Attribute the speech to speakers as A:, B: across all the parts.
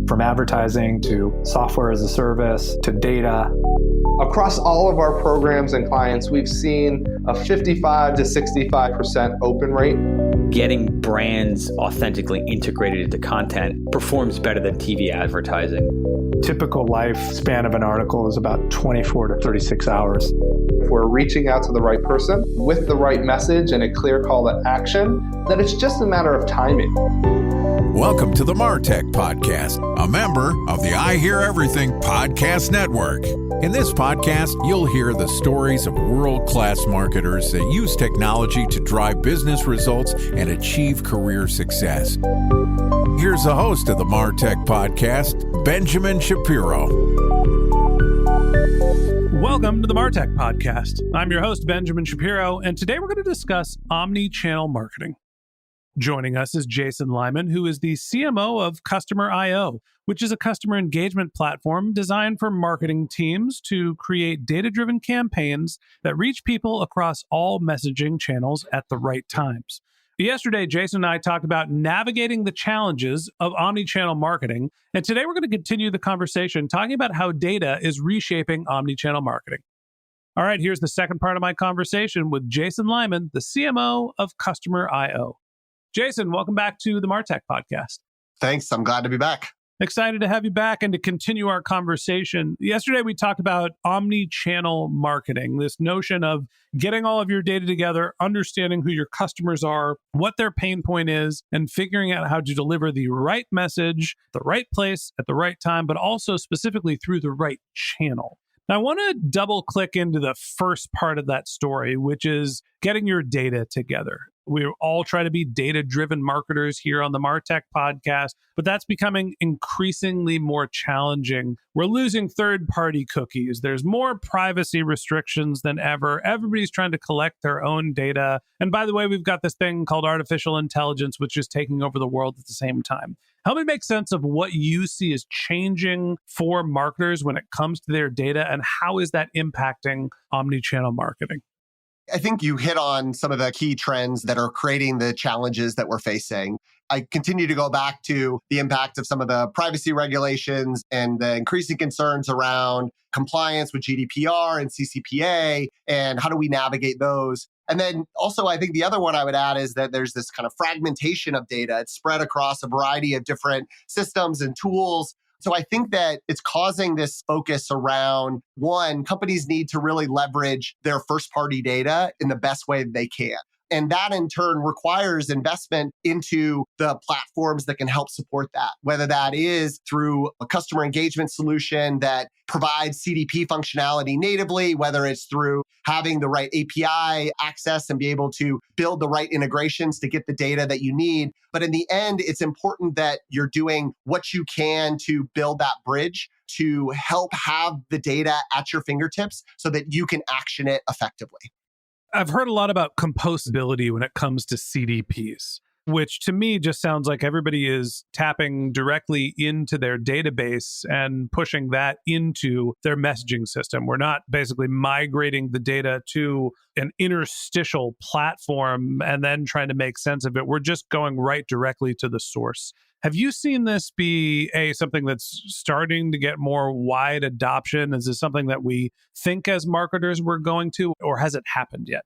A: From advertising to software as a service to data.
B: Across all of our programs and clients, we've seen a 55 to 65% open rate.
C: Getting brands authentically integrated into content performs better than TV advertising.
A: Typical lifespan of an article is about 24 to 36 hours.
B: If we're reaching out to the right person with the right message and a clear call to action, then it's just a matter of timing.
D: Welcome to the MarTech Podcast, a member of the I Hear Everything Podcast Network. In this podcast, you'll hear the stories of world-class marketers that use technology to drive business results and achieve career success. Here's the host of the MarTech Podcast, Benjamin Shapiro.
E: Welcome to the MarTech Podcast. I'm your host, Benjamin Shapiro, and today we're going to discuss omni-channel marketing. Joining us is Jason Lyman, who is the CMO of Customer I/O, which is a customer engagement platform designed for marketing teams to create data-driven campaigns that reach people across all messaging channels at the right times. Yesterday, Jason and I talked about navigating the challenges of omni-channel marketing, and today we're going to continue the conversation talking about how data is reshaping omni-channel marketing. All right, here's the second part of my conversation with Jason Lyman, the CMO of Customer I/O. Jason, welcome back to the MarTech Podcast.
F: Thanks. I'm glad to be back.
E: Excited to have you back and to continue our conversation. Yesterday, we talked about omni-channel marketing, this notion of getting all of your data together, understanding who your customers are, what their pain point is, and figuring out how to deliver the right message, the right place, at the right time, but also specifically through the right channel. Now, I want to double click into the first part of that story, which is getting your data together. We all try to be data-driven marketers here on the MarTech Podcast, but that's becoming increasingly more challenging. We're losing third-party cookies. There's more privacy restrictions than ever. Everybody's trying to collect their own data. And by the way, we've got this thing called artificial intelligence, which is taking over the world at the same time. Help me make sense of what you see is changing for marketers when it comes to their data, and how is that impacting omni-channel marketing?
F: I think you hit on some of the key trends that are creating the challenges that we're facing. I continue to go back to the impact of some of the privacy regulations and the increasing concerns around compliance with GDPR and CCPA, and how do we navigate those? And then also, I think the other one I would add is that there's this kind of fragmentation of data. It's spread across a variety of different systems and tools. So I think that it's causing this focus around, one, companies need to really leverage their first-party data in the best way they can. And that in turn requires investment into the platforms that can help support that, whether that is through a customer engagement solution that provides CDP functionality natively, whether it's through having the right API access and be able to build the right integrations to get the data that you need. But in the end, it's important that you're doing what you can to build that bridge to help have the data at your fingertips so that you can action it effectively.
E: I've heard a lot about composability when it comes to CDPs, which to me just sounds like everybody is tapping directly into their database and pushing that into their messaging system. We're not basically migrating the data to an interstitial platform and then trying to make sense of it. We're just going right directly to the source. Have you seen this be something that's starting to get more wide adoption? Is this something that we think as marketers we're going to, or has it happened yet?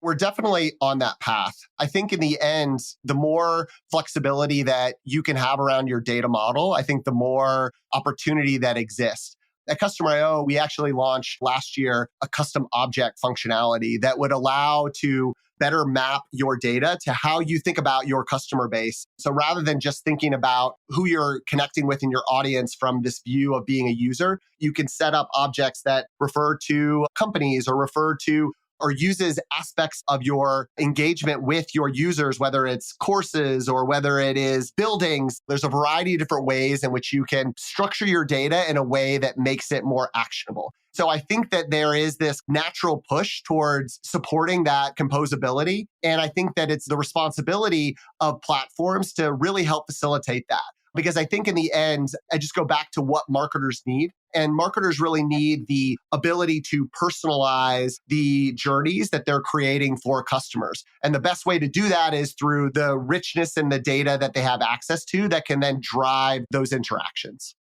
F: We're definitely on that path. I think in the end, the more flexibility that you can have around your data model, I think the more opportunity that exists. At Customer I/O, we actually launched last year a custom object functionality that would allow to better map your data to how you think about your customer base. So rather than just thinking about who you're connecting with in your audience from this view of being a user, you can set up objects that refer to companies or refer to or uses aspects of your engagement with your users, whether it's courses or whether it is buildings. There's a variety of different ways in which you can structure your data in a way that makes it more actionable. So I think that there is this natural push towards supporting that composability. And I think that it's the responsibility of platforms to really help facilitate that. Because I think in the end, I just go back to what marketers need. And marketers really need the ability to personalize the journeys that they're creating for customers. And the best way to do that is through the richness in the data that they have access to that can then drive those interactions.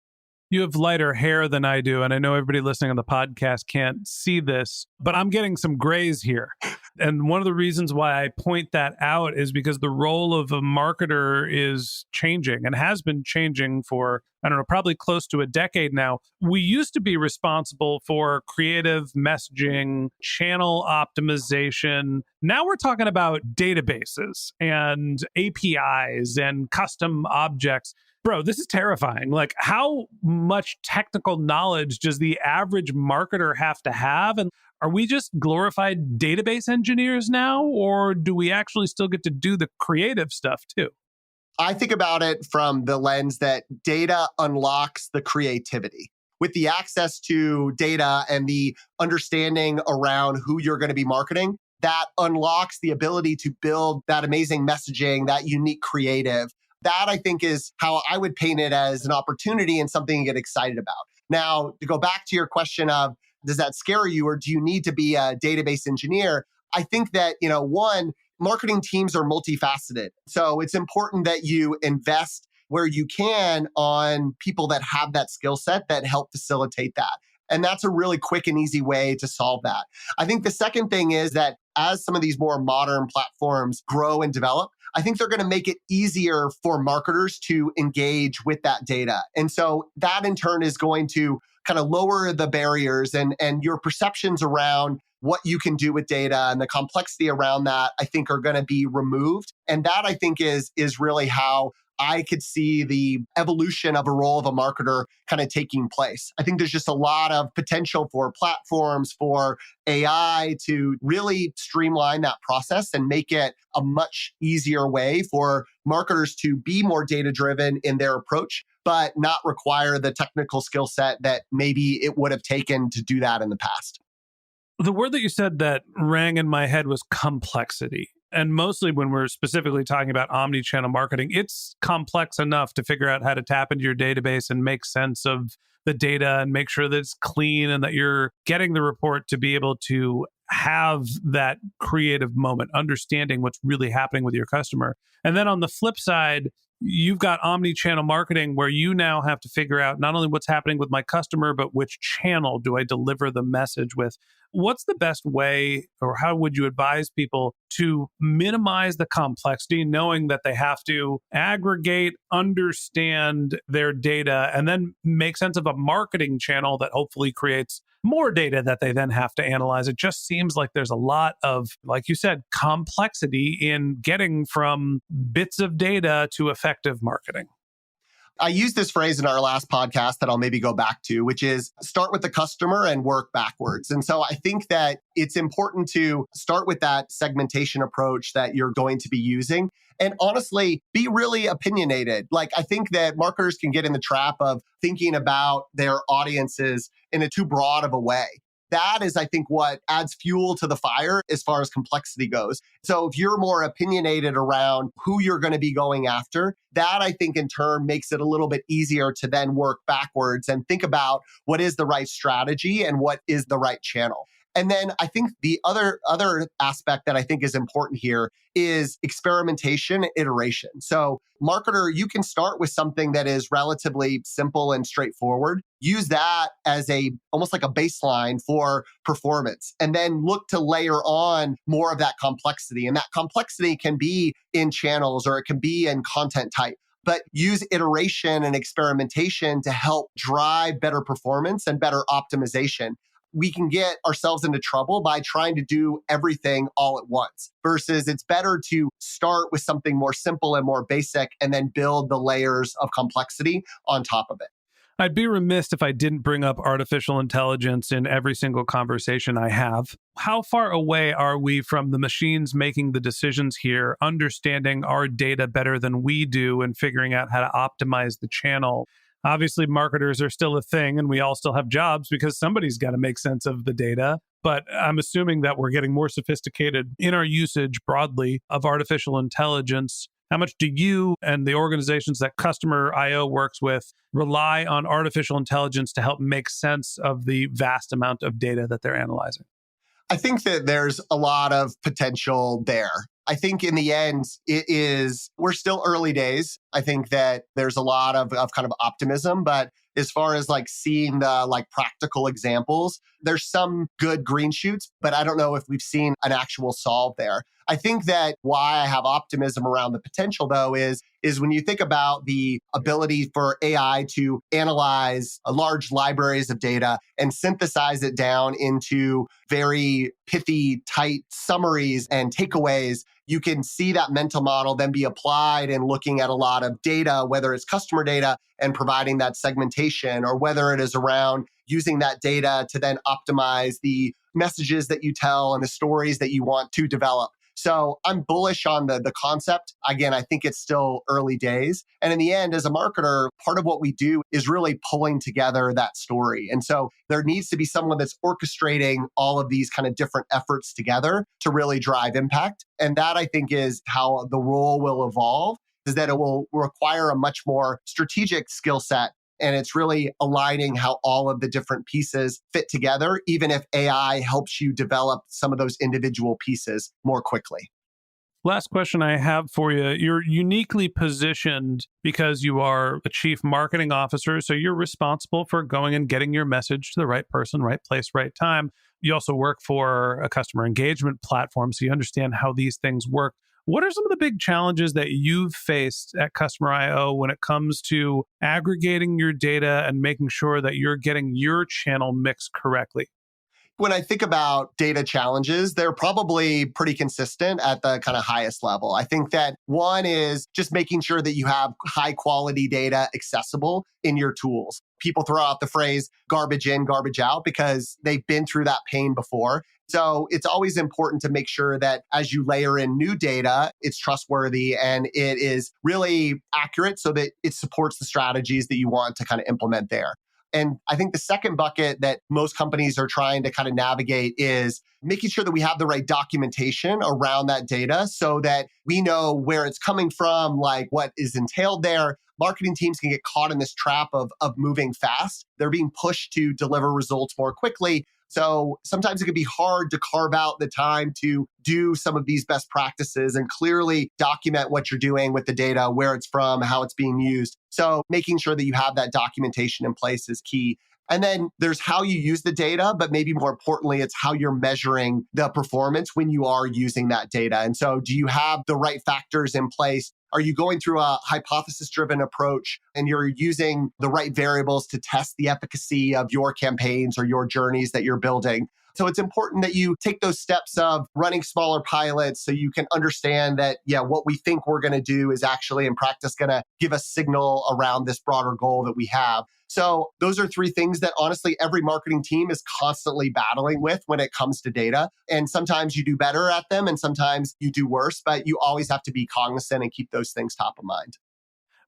E: You have lighter hair than I do, and I know everybody listening on the podcast can't see this, but I'm getting some grays here. And one of the reasons why I point that out is because the role of a marketer is changing and has been changing for, I don't know, probably close to a decade now. We used to be responsible for creative messaging, channel optimization. Now we're talking about databases and APIs and custom objects. Bro, this is terrifying. Like, how much technical knowledge does the average marketer have to have? And are we just glorified database engineers now, or do we actually still get to do the creative stuff too?
F: I think about it from the lens that data unlocks the creativity. With the access to data and the understanding around who you're going to be marketing, that unlocks the ability to build that amazing messaging, that unique creative. That, I think, is how I would paint it as an opportunity and something to get excited about. Now, to go back to your question of, does that scare you or do you need to be a database engineer? I think that, one, marketing teams are multifaceted. So it's important that you invest where you can on people that have that skill set that help facilitate that. And that's a really quick and easy way to solve that. I think the second thing is that as some of these more modern platforms grow and develop, I think they're going to make it easier for marketers to engage with that data. And so that in turn is going to kind of lower the barriers and your perceptions around what you can do with data and the complexity around that, I think are going to be removed. And that, I think, is really how I could see the evolution of a role of a marketer kind of taking place. I think there's just a lot of potential for platforms, for AI to really streamline that process and make it a much easier way for marketers to be more data-driven in their approach, but not require the technical skill set that maybe it would have taken to do that in the past.
E: The word that you said that rang in my head was complexity. And mostly when we're specifically talking about omni-channel marketing, it's complex enough to figure out how to tap into your database and make sense of the data and make sure that it's clean and that you're getting the report to be able to have that creative moment, understanding what's really happening with your customer. And then on the flip side, you've got omni-channel marketing where you now have to figure out not only what's happening with my customer, but which channel do I deliver the message with? What's the best way, or how would you advise people to minimize the complexity, knowing that they have to aggregate, understand their data, and then make sense of a marketing channel that hopefully creates more data that they then have to analyze? It just seems like there's a lot of, like you said, complexity in getting from bits of data to effective marketing.
F: I used this phrase in our last podcast that I'll maybe go back to, which is start with the customer and work backwards. And so I think that it's important to start with that segmentation approach that you're going to be using. And honestly, be really opinionated. Like, I think that marketers can get in the trap of thinking about their audiences in a too broad of a way. That is, I think, what adds fuel to the fire as far as complexity goes. So if you're more opinionated around who you're going to be going after, that I think in turn makes it a little bit easier to then work backwards and think about what is the right strategy and what is the right channel. And then I think the other aspect that I think is important here is experimentation and iteration. So marketer, you can start with something that is relatively simple and straightforward. Use that as almost like a baseline for performance, and then look to layer on more of that complexity. And that complexity can be in channels or it can be in content type. But use iteration and experimentation to help drive better performance and better optimization. We can get ourselves into trouble by trying to do everything all at once, versus it's better to start with something more simple and more basic and then build the layers of complexity on top of it.
E: I'd be remiss if I didn't bring up artificial intelligence in every single conversation I have. How far away are we from the machines making the decisions here, understanding our data better than we do and figuring out how to optimize the channel? Obviously, marketers are still a thing and we all still have jobs because somebody's got to make sense of the data. But I'm assuming that we're getting more sophisticated in our usage broadly of artificial intelligence. How much do you and the organizations that Customer IO works with rely on artificial intelligence to help make sense of the vast amount of data that they're analyzing?
F: I think that there's a lot of potential there. I think in the end, we're still early days. I think that there's a lot of kind of optimism, but as far as like seeing the like practical examples, there's some good green shoots, but I don't know if we've seen an actual solve there. I think that why I have optimism around the potential though is when you think about the ability for AI to analyze large libraries of data and synthesize it down into very pithy, tight summaries and takeaways, you can see that mental model then be applied in looking at a lot of data, whether it's customer data and providing that segmentation, or whether it is around using that data to then optimize the messages that you tell and the stories that you want to develop. So I'm bullish on the concept. Again, I think it's still early days. And in the end, as a marketer, part of what we do is really pulling together that story. And so there needs to be someone that's orchestrating all of these kind of different efforts together to really drive impact. And that I think is how the role will evolve, is that it will require a much more strategic skill set. And it's really aligning how all of the different pieces fit together, even if AI helps you develop some of those individual pieces more quickly.
E: Last question I have for you. You're uniquely positioned because you are a chief marketing officer. So you're responsible for going and getting your message to the right person, right place, right time. You also work for a customer engagement platform, so you understand how these things work. What are some of the big challenges that you've faced at Customer IO when it comes to aggregating your data and making sure that you're getting your channel mix correctly?
F: When I think about data challenges, they're probably pretty consistent at the kind of highest level. I think that one is just making sure that you have high quality data accessible in your tools. People throw out the phrase garbage in, garbage out because they've been through that pain before. So it's always important to make sure that as you layer in new data, it's trustworthy and it is really accurate so that it supports the strategies that you want to kind of implement there. And I think the second bucket that most companies are trying to kind of navigate is making sure that we have the right documentation around that data so that we know where it's coming from, like what is entailed there. Marketing teams can get caught in this trap of moving fast. They're being pushed to deliver results more quickly. So sometimes it can be hard to carve out the time to do some of these best practices and clearly document what you're doing with the data, where it's from, how it's being used. So making sure that you have that documentation in place is key. And then there's how you use the data, but maybe more importantly, it's how you're measuring the performance when you are using that data. And so do you have the right factors in place? Are you going through a hypothesis-driven approach and you're using the right variables to test the efficacy of your campaigns or your journeys that you're building? So it's important that you take those steps of running smaller pilots so you can understand that, what we think we're going to do is actually in practice going to give a signal around this broader goal that we have. So those are three things that honestly every marketing team is constantly battling with when it comes to data. And sometimes you do better at them and sometimes you do worse, but you always have to be cognizant and keep those things top of mind.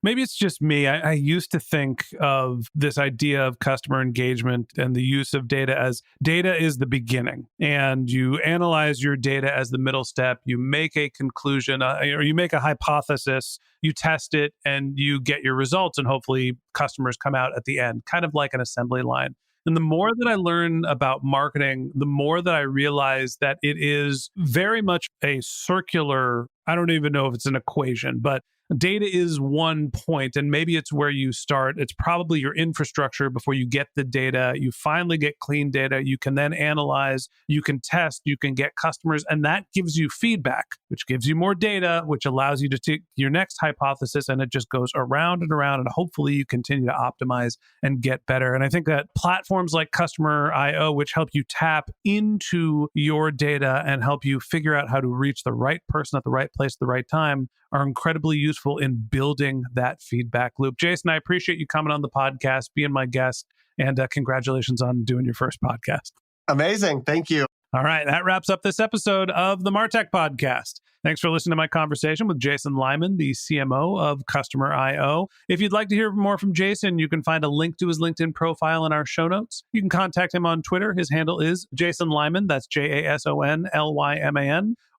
E: Maybe it's just me. I used to think of this idea of customer engagement and the use of data as data is the beginning. And you analyze your data as the middle step. You make a conclusion or you make a hypothesis, you test it, and you get your results. And hopefully customers come out at the end, kind of like an assembly line. And the more that I learn about marketing, the more that I realize that it is very much a circular, I don't even know if it's an equation, but data is one point, and maybe it's where you start. It's probably your infrastructure before you get the data. You finally get clean data. You can then analyze, you can test, you can get customers, and that gives you feedback, which gives you more data, which allows you to take your next hypothesis, and it just goes around and around, and hopefully you continue to optimize and get better. And I think that platforms like Customer IO, which help you tap into your data and help you figure out how to reach the right person at the right place at the right time, are incredibly useful in building that feedback loop. Jason, I appreciate you coming on the podcast, being my guest, and congratulations on doing your first podcast.
F: Amazing. Thank you.
E: All right, that wraps up this episode of the MarTech Podcast. Thanks for listening to my conversation with Jason Lyman, the CMO of Customer I/O. If you'd like to hear more from Jason, you can find a link to his LinkedIn profile in our show notes. You can contact him on Twitter. His handle is Jason Lyman. That's JasonLyman.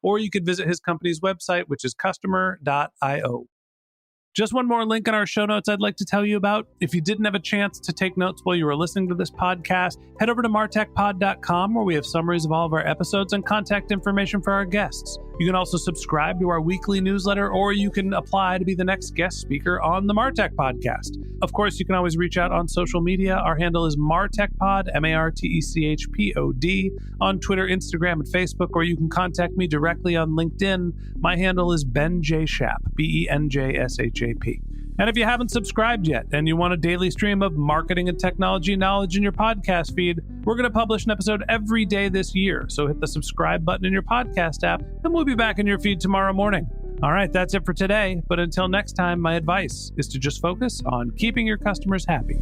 E: Or you could visit his company's website, which is customer.io. Just one more link in our show notes I'd like to tell you about. If you didn't have a chance to take notes while you were listening to this podcast, head over to martechpod.com where we have summaries of all of our episodes and contact information for our guests. You can also subscribe to our weekly newsletter, or you can apply to be the next guest speaker on the MarTech Podcast. Of course, you can always reach out on social media. Our handle is MarTechPod, MarTechPod, on Twitter, Instagram, and Facebook, or you can contact me directly on LinkedIn. My handle is Ben J. Shap, BenJShap. And if you haven't subscribed yet and you want a daily stream of marketing and technology knowledge in your podcast feed, we're going to publish an episode every day this year. So hit the subscribe button in your podcast app, and we'll be back in your feed tomorrow morning. All right, that's it for today. But until next time, my advice is to just focus on keeping your customers happy.